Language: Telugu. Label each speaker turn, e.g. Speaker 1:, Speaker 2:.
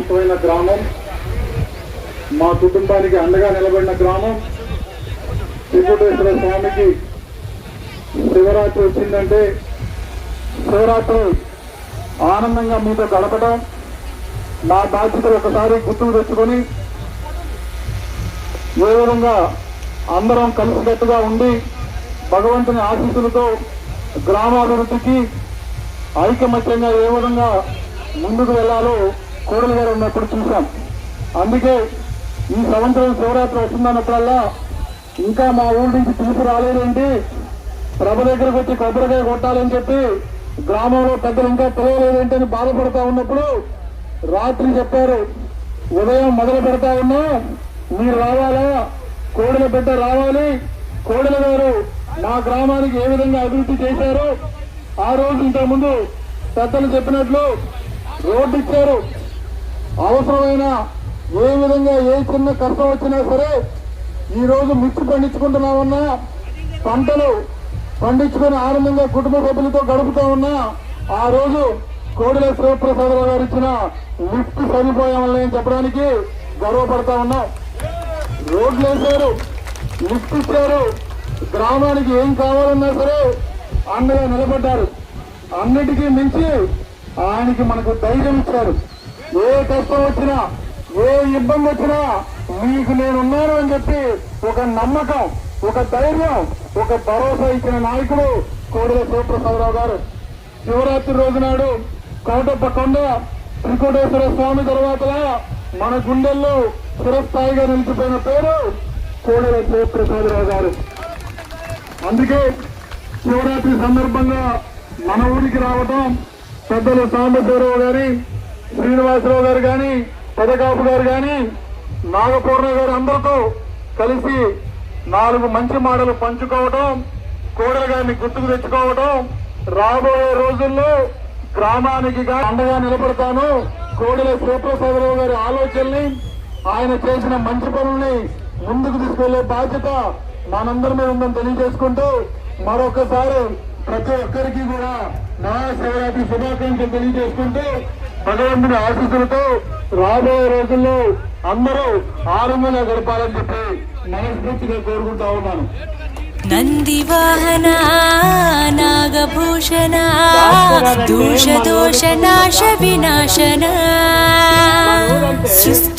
Speaker 1: ఆదర్శవంతమైన గ్రామం, మా కుటుంబానికి అండగా నిలబడిన గ్రామం. త్రికోటేశ్వర స్వామికి శివరాత్రి వచ్చిందంటే శివరాత్రి ఆనందంగా మీతో గడపడం, నా బాధ్యతలు ఒకసారి గుర్తుకు తెచ్చుకొని ఏ విధంగా అందరం కలిసికట్టుగా ఉండి భగవంతుని ఆశీస్సులతో గ్రామాభివృద్ధికి ఐకమత్యంగా ఏ విధంగా ముందుకు వెళ్లాలో కోడలి గారు ఉన్నప్పుడు చూశాం. అందుకే ఈ సంవత్సరం శివరాత్రి వస్తుందన్నప్పుడల్లా ఇంకా మా ఊరి నుంచి పిలుపు రాలేదేంటి, ప్రభ దగ్గరకు వచ్చి కొబ్బరికాయ కొట్టాలని చెప్పి గ్రామంలో పెద్దలు ఇంకా తెలియలేదేంటి అని బాధపడతా ఉన్నప్పుడు రాత్రి చెప్పారు, ఉదయం మొదలు పెడతా ఉన్నా, మీరు రావాలా, కోడెల బిడ్డ రావాలి, కోడెల గారు మా గ్రామానికి ఏ విధంగా అభివృద్ధి చేశారో ఆ రోజు ఇంతకుముందు పెద్దలు చెప్పినట్లు రోడ్డు ఇచ్చారు. అవసరమైన ఏ విధంగా ఏ చిన్న కష్టం వచ్చినా సరే ఈ రోజు మిర్చి పండించుకుంటున్నామన్నా, పంటలు పండించుకొని ఆనందంగా కుటుంబ సభ్యులతో గడుపుతా ఉన్నా ఆ రోజు కోడెల శివప్రసాదరావు గారు ఇచ్చిన లిఫ్ట్ సరిపోయామని చెప్పడానికి గర్వపడతా ఉన్నాం. రోడ్లు వేశారు, లిఫ్ట్ ఇచ్చారు, గ్రామానికి ఏం కావాలన్నా సరే అండగా నిలబడ్డారు. అన్నిటికీ మించి ఆయనకి మనకు ధైర్యం ఇచ్చారు. ఏ కష్టం వచ్చినా ఏ ఇబ్బంది వచ్చినా మీకు నేనున్నాను అని చెప్పి ఒక నమ్మకం, ఒక ధైర్యం, ఒక భరోసా ఇచ్చిన నాయకుడు కోడెల శివప్రసాదరావు గారు. శివరాత్రి రోజు నాడు కోటప్ప కొండ త్రికోటేశ్వర స్వామి తర్వాత మన గుండెల్లో చిరస్థాయిగా నిలిచిపోయిన పేరు కోడెల శివప్రసాదరావు గారు. అందుకే శివరాత్రి సందర్భంగా మన ఊరికి రావటం పెద్దలు సాంబశివరావు గారి, శ్రీనివాసరావు గారు కానీ, పెదకాపు గారు కానీ, నాగపూర్ణ గారు అందరితో కలిసి 4 మంచి మాటలు పంచుకోవటం, కోడెల గారిని గుర్తుకు తెచ్చుకోవటం, రాబోయే రోజుల్లో గ్రామానికి అండగా నిలబడతాను, కోడెల శివప్రసాదరావు గారి ఆలోచనల్ని, ఆయన చేసిన మంచి పనుల్ని ముందుకు తీసుకెళ్లే బాధ్యత మనందరి మీద ఉందని తెలియజేసుకుంటూ మరొకసారి ప్రతి ఒక్కరికి కూడా నా శివరాత్రి శుభాకాంక్షలు తెలియజేసుకుంటూ భగవంతుని ఆశీస్సులతో రాబోయే రోజుల్లో అందరూ ఆనందంగా గడపాలని చెప్పి మనస్ఫూర్తిగా కోరుకుంటా ఉన్నాను.
Speaker 2: నందివాహన నాగభూషణ దోష నాశ వినాశన సృష్టి